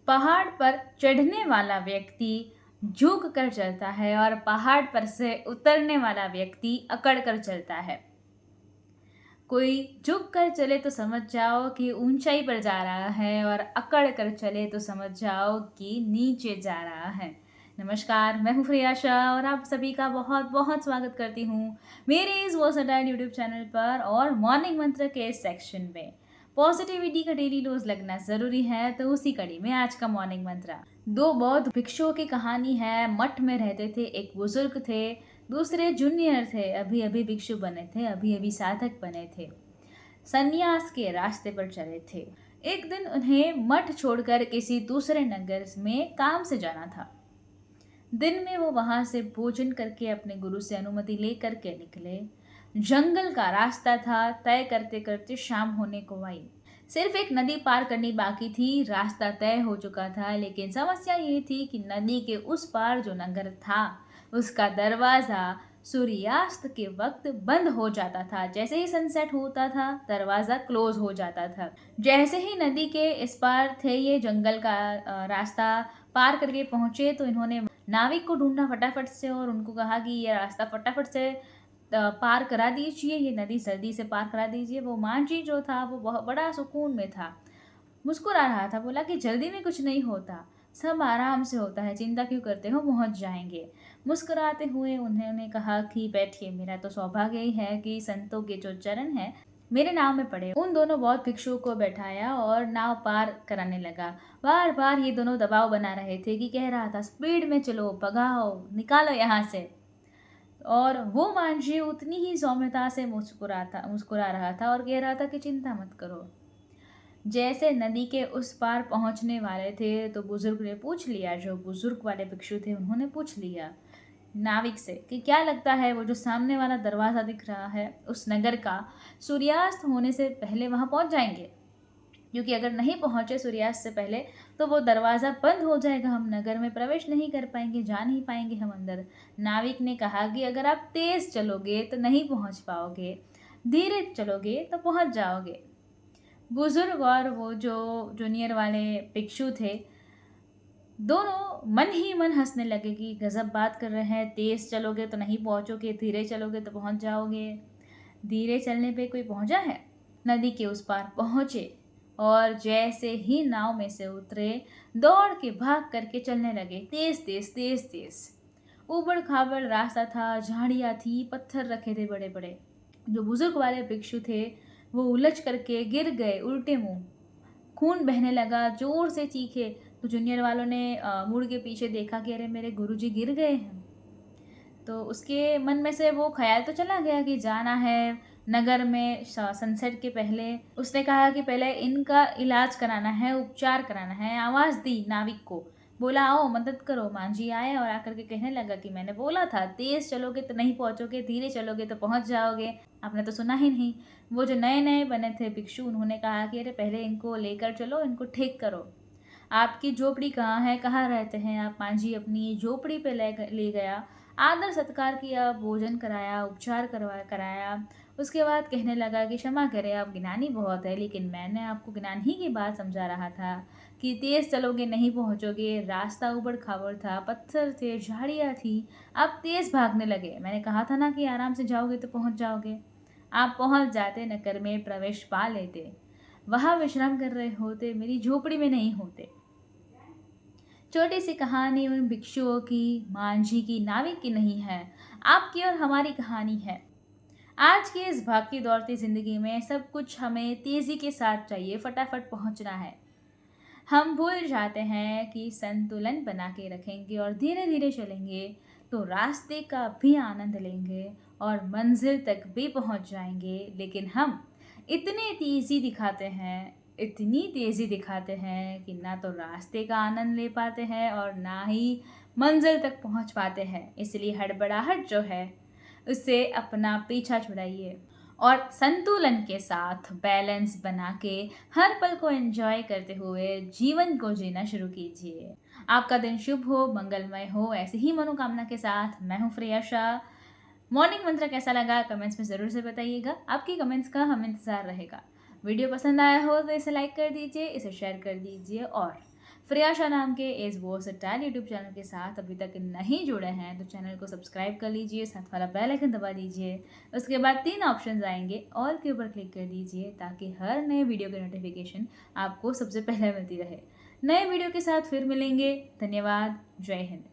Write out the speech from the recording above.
पहाड़ पर चढ़ने वाला व्यक्ति झुक कर चलता है और पहाड़ पर से उतरने वाला व्यक्ति अकड़ कर चलता है। कोई झुक कर चले तो समझ जाओ कि ऊंचाई पर जा रहा है और अकड़ कर चले तो समझ जाओ कि नीचे जा रहा है। नमस्कार, मैं हूँ प्रियाशा और आप सभी का बहुत बहुत स्वागत करती हूँ मेरे इस वर्सेटाइल यूट्यूब चैनल पर और मॉर्निंग मंत्र के सेक्शन में। पॉजिटिविटी का डेली डोज लगना जरूरी है, तो उसी कड़ी में आज का मॉर्निंग मंत्र। दो बौद्ध भिक्षुओं की कहानी है। मठ में रहते थे, एक बुजुर्ग थे, दूसरे जूनियर थे, अभी अभी भिक्षु बने थे, अभी अभी साधक बने थे, संन्यास के रास्ते पर चले थे। एक दिन उन्हें मठ छोड़कर किसी दूसरे नगर में काम से जाना था। दिन में वो वहां से भोजन करके अपने गुरु से अनुमति लेकर के निकले। जंगल का रास्ता था, तय करते करते शाम होने को आई। सिर्फ एक नदी पार करनी बाकी थी। रास्ता तय हो चुका था, लेकिन समस्या ये थी कि नदी के उस पार जो नगर था उसका दरवाजा सूर्यास्त के वक्त बंद हो जाता था। जैसे ही सनसेट होता था दरवाजा क्लोज हो जाता था। जैसे ही नदी के इस पार थे, ये जंगल का रास्ता पार करके पहुंचे तो इन्होंने नाविक को ढूंढा फटाफट से और उनको कहा कि ये रास्ता फटाफट से पार करा दीजिए, ये नदी जल्दी से पार करा दीजिए। वो मांझी जो था वो बहुत बड़ा सुकून में था, मुस्कुरा रहा था। बोला कि जल्दी में कुछ नहीं होता, सब आराम से होता है, चिंता क्यों करते हो, पहुंच जाएंगे। मुस्कुराते हुए उन्होंने कहा कि बैठिए, मेरा तो सौभाग्य ही है कि संतों के जो चरण हैं मेरे नाव में पड़े। उन दोनों बौद्ध भिक्षुओं को बैठाया और नाव पार कराने लगा। बार बार ये दोनों दबाव बना रहे थे कि कह रहा था स्पीड में चलो, भगाओ, निकालो यहाँ से। और वो मांझी उतनी ही सौम्यता से मुस्कुरा रहा था और कह रहा था कि चिंता मत करो। जैसे नदी के उस पार पहुंचने वाले थे तो बुजुर्ग ने पूछ लिया, जो बुजुर्ग वाले भिक्षु थे उन्होंने पूछ लिया नाविक से कि क्या लगता है वो जो सामने वाला दरवाजा दिख रहा है उस नगर का सूर्यास्त होने से पहले वहां पहुंच जाएंगे? क्योंकि अगर नहीं पहुंचे सूर्यास्त से पहले तो वो दरवाज़ा बंद हो जाएगा, हम नगर में प्रवेश नहीं कर पाएंगे, जा नहीं पाएंगे हम अंदर। नाविक ने कहा कि अगर आप तेज चलोगे तो नहीं पहुंच पाओगे, धीरे चलोगे तो पहुंच जाओगे। बुजुर्ग और वो जो जूनियर वाले भिक्षु थे, दोनों मन ही मन हंसने लगे कि गजब बात कर रहे हैं, तेज चलोगे तो नहीं पहुंचोगे, धीरे चलोगे तो पहुंच जाओगे। धीरे चलने पे कोई पहुंचा है? नदी के उस पार पहुंचे और जैसे ही नाव में से उतरे दौड़ के भाग करके चलने लगे, तेज तेज तेज तेज। उबड़ खाबड़ रास्ता था, झाड़ियाँ थी, पत्थर रखे थे बड़े बड़े। जो बुजुर्ग वाले भिक्षु थे वो उलझ करके गिर गए उल्टे मुंह। खून बहने लगा, जोर से चीखे। तो जूनियर वालों ने मुड़ के पीछे देखा कि अरे मेरे गुरुजी गिर गए हैं। तो उसके मन में से वो ख्याल तो चला गया कि जाना है नगर में सनसेट के पहले। उसने कहा कि पहले इनका इलाज कराना है, उपचार कराना है। आवाज़ दी नाविक को, बोला आओ मदद करो। मांझी आया और आकर के कहने लगा कि मैंने बोला था तेज चलोगे तो नहीं पहुंचोगे, धीरे चलोगे तो पहुंच जाओगे, आपने तो सुना ही नहीं। वो जो नए नए बने थे भिक्षु उन्होंने कहा कि अरे पहले इनको लेकर चलो, इनको ठीक करो। आपकी झोपड़ी कहाँ है, कहाँ रहते हैं आप? मांझी अपनी झोपड़ी पे ले गया, आदर सत्कार किया, भोजन कराया, उपचार कराया। उसके बाद कहने लगा कि क्षमा करें, आप ज्ञानी बहुत है, लेकिन मैंने आपको ज्ञान ही की बात समझा रहा था कि तेज चलोगे नहीं पहुंचोगे। रास्ता उबड़ खाबड़ था, पत्थर थे, झाड़ियाँ थी, आप तेज भागने लगे। मैंने कहा था ना कि आराम से जाओगे तो पहुंच जाओगे। आप पहुंच जाते, नगर में प्रवेश पा लेते, वहां विश्राम कर रहे होते, मेरी झोपड़ी में नहीं होते। छोटी सी कहानी उन भिक्षुओं की, मांझी की, नाविक की नहीं है, आपकी और हमारी कहानी है। आज की इस भागती दौड़ती जिंदगी में सब कुछ हमें तेजी के साथ चाहिए, फटाफट पहुंचना है। हम भूल जाते हैं कि संतुलन बना के रखेंगे और धीरे धीरे चलेंगे तो रास्ते का भी आनंद लेंगे और मंजिल तक भी पहुंच जाएंगे। लेकिन हम इतने तेजी दिखाते हैं, इतनी तेजी दिखाते हैं कि ना तो रास्ते का आनंद ले पाते हैं और ना ही मंजिल तक पहुंच पाते हैं। इसलिए हड़बड़ाहट जो है उससे अपना पीछा छुड़ाइए और संतुलन के साथ बैलेंस बना के हर पल को एंजॉय करते हुए जीवन को जीना शुरू कीजिए। आपका दिन शुभ हो, मंगलमय हो, ऐसी ही मनोकामना के साथ मैं हूँ प्रिया शाह। मॉर्निंग मंत्र कैसा लगा कमेंट्स में ज़रूर से बताइएगा, आपकी कमेंट्स का हमें इंतज़ार रहेगा। वीडियो पसंद आया हो तो इसे लाइक कर दीजिए, इसे शेयर कर दीजिए और फ्रियाशा नाम के इस वर्सेटाइल यूट्यूब चैनल के साथ अभी तक नहीं जुड़े हैं तो चैनल को सब्सक्राइब कर लीजिए, साथ वाला बेल आइकन दबा दीजिए। उसके बाद 3 ऑप्शंस आएंगे, ऑल के ऊपर क्लिक कर दीजिए ताकि हर नए वीडियो की नोटिफिकेशन आपको सबसे पहले मिलती रहे। नए वीडियो के साथ फिर मिलेंगे। धन्यवाद। जय हिंद।